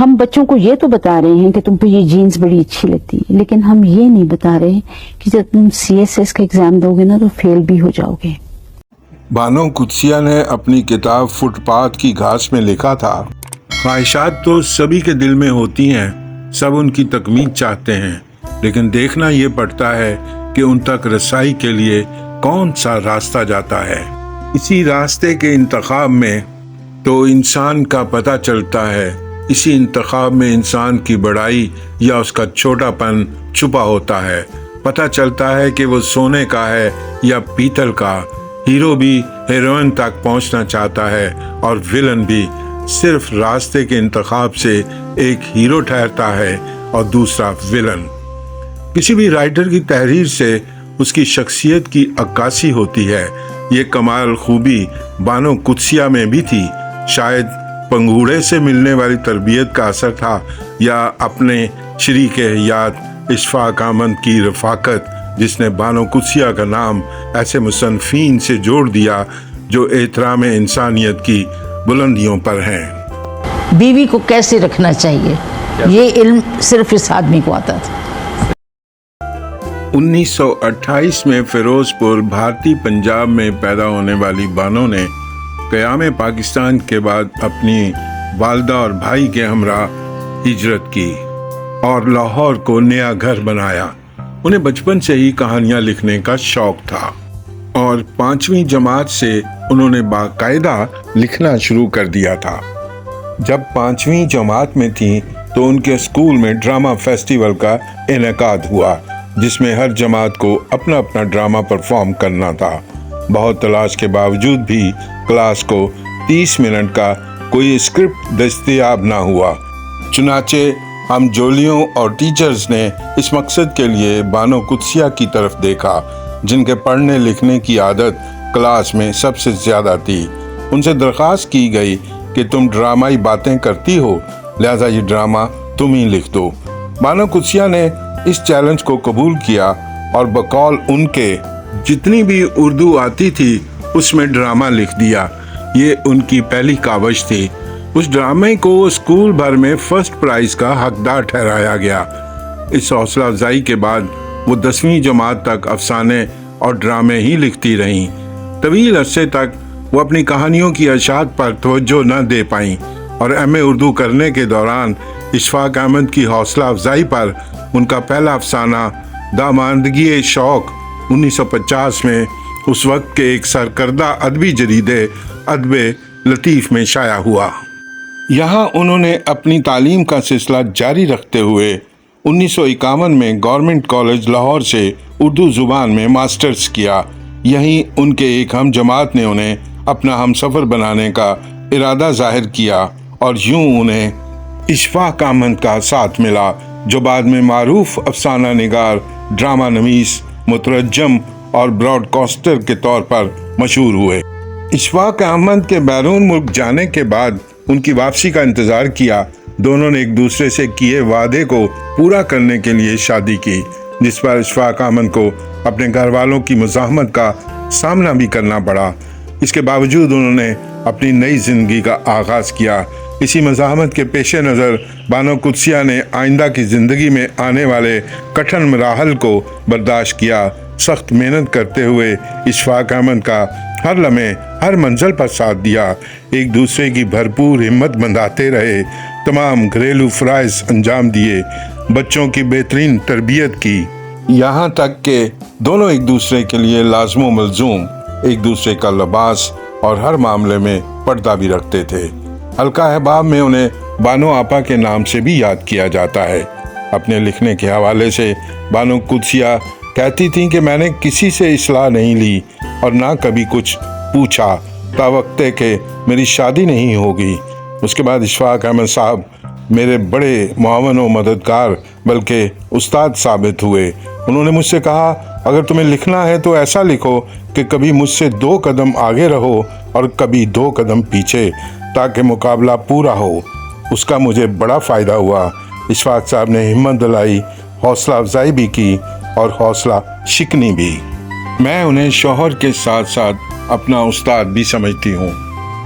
ہم بچوں کو یہ تو بتا رہے ہیں کہ تم پہ یہ جینز بڑی اچھی لگتی ہے، لیکن ہم یہ نہیں بتا رہے کہ جب تم CSS کا ایگزام دو گے نا تو فیل بھی ہو جاؤ گے۔ بانو قدسیہ نے اپنی کتاب فٹ پاتھ کی گھاس میں لکھا تھا، خواہشات تو سبھی کے دل میں ہوتی ہیں، سب ان کی تکمیل چاہتے ہیں، لیکن دیکھنا یہ پڑتا ہے کہ ان تک رسائی کے لیے کون سا راستہ جاتا ہے۔ اسی راستے کے انتخاب میں تو انسان کا پتہ چلتا ہے، اسی انتخاب میں انسان کی بڑائی یا اس کا چھوٹا پن چھپا ہوتا ہے۔ پتہ چلتا ہے کہ وہ سونے کا ہے یا پیتل کا۔ ہیرو بھی ہیروئن تک پہنچنا چاہتا ہے اور ویلن بھی صرف راستے کے انتخاب سے ایک ہیرو ٹھہرتا ہے اور دوسرا ویلن۔ کسی بھی رائٹر کی تحریر سے اس کی شخصیت کی عکاسی ہوتی ہے۔ یہ کمال خوبی بانو قدسیہ میں بھی تھی۔ شاید پنگوڑے سے ملنے والی تربیت کا اثر تھا یا اپنے شریک حیات اشفاق احمد کی رفاقت، جس نے بانو قدسیہ کا نام ایسے مصنفین سے جوڑ دیا جو احترام انسانیت کی بلندیوں پر ہیں۔ بیوی کو کیسے رکھنا چاہیے، یہ علم صرف اس آدمی کو آتا تھا۔ 1928 میں فیروز پور بھارتی پنجاب میں پیدا ہونے والی بانو نے قیام پاکستان کے بعد اپنی والدہ اور بھائی کے ہمراہ ہجرت کی اور لاہور کو نیا گھر بنایا۔ انہیں بچپن سے ہی کہانیاں لکھنے کا شوق تھا اور 5ویں جماعت سے انہوں نے باقاعدہ لکھنا شروع کر دیا تھا۔ جب 5ویں جماعت میں تھیں تو ان کے اسکول میں ڈرامہ فیسٹیول کا انعقاد ہوا، جس میں ہر جماعت کو اپنا اپنا ڈرامہ پرفارم کرنا تھا۔ بہت تلاش کے باوجود بھی کلاس کو 30 منٹ کا کوئی اسکرپٹ دستیاب نہ ہوا۔ چنانچہ ہم جولیوں اور ٹیچرز نے اس مقصد کے لیے بانو قدسیہ کی طرف دیکھا، جن کے پڑھنے لکھنے کی عادت کلاس میں سب سے زیادہ تھی۔ ان سے درخواست کی گئی کہ تم ڈرامائی باتیں کرتی ہو، لہذا یہ ڈرامہ تم ہی لکھ دو۔ بانو قدسیہ نے اس چیلنج کو قبول کیا اور بقول ان کے جتنی بھی اردو آتی تھی اس میں ڈرامہ لکھ دیا۔ یہ ان کی پہلی کاوش تھی۔ اس ڈرامے کو اسکول بھر میں فرسٹ پرائز کا حقدار ٹھہرایا گیا۔ اس حوصلہ افزائی کے بعد وہ 10ویں جماعت تک افسانے اور ڈرامے ہی لکھتی رہیں۔ طویل عرصے تک وہ اپنی کہانیوں کی اشاعت پر توجہ نہ دے پائیں اور MA اردو کرنے کے دوران اشفاق احمد کی حوصلہ افزائی پر ان کا پہلا افسانہ داماندگی شوق 1950 میں اس وقت کے ایک سرکردہ ادبی جریدے ادب لطیف میں شائع ہوا۔ یہاں انہوں نے اپنی تعلیم کا سلسلہ جاری رکھتے ہوئے 1951 میں گورنمنٹ کالج لاہور سے اردو زبان میں ماسٹرز کیا۔ یہیں ان کے ایک ہم جماعت نے انہیں اپنا ہم سفر بنانے کا ارادہ ظاہر کیا اور یوں انہیں اشفاق احمد کا ساتھ ملا، جو بعد میں معروف افسانہ نگار، ڈرامہ نویس، مترجم اور براڈ کاسٹر کے طور پر مشہور ہوئے۔ اشفاق احمد کے بیرون ملک جانے کے بعد ان کی واپسی کا انتظار کیا۔ دونوں نے ایک دوسرے سے کیے وعدے کو پورا کرنے کے لیے شادی کی، جس پر اشفاق احمد کو اپنے گھر والوں کی مزاحمت کا سامنا بھی کرنا پڑا۔ اس کے باوجود انہوں نے اپنی نئی زندگی کا آغاز کیا۔ اسی مزاحمت کے پیش نظر بانو قدسیہ نے آئندہ کی زندگی میں آنے والے کٹھن مراحل کو برداشت کیا۔ سخت محنت کرتے ہوئے اشفاق احمد کا ہر لمحے ہر منزل پر ساتھ دیا، ایک دوسرے کی بھرپور ہمت بندھاتے رہے، تمام گھریلو فرائض انجام دیے، بچوں کی بہترین تربیت کی، یہاں تک کہ دونوں ایک دوسرے کے لیے لازم و ملزوم ایک دوسرے کا لباس اور ہر معاملے میں پردہ بھی رکھتے تھے۔ حلقہ احباب میں انہیں بانو آپا کے نام سے بھی یاد کیا جاتا ہے۔ اپنے لکھنے کے حوالے سے بانو قدسیہ کہتی تھیں کہ میں نے کسی سے اصلاح نہیں لی اور نہ کبھی کچھ پوچھا تا وقت کہ میری شادی نہیں ہوگی۔ اس کے بعد اشفاق احمد صاحب میرے بڑے معاون و مددگار بلکہ استاد ثابت ہوئے۔ انہوں نے مجھ سے کہا، اگر تمہیں لکھنا ہے تو ایسا لکھو کہ کبھی مجھ سے 2 قدم آگے رہو اور کبھی 2 قدم پیچھے، تاکہ مقابلہ پورا ہو۔ اس کا مجھے بڑا فائدہ ہوا۔ اشفاق صاحب نے ہمت دلائی، حوصلہ افزائی بھی کی اور حوصلہ شکنی بھی۔ میں انہیں شوہر کے ساتھ ساتھ اپنا استاد بھی سمجھتی ہوں۔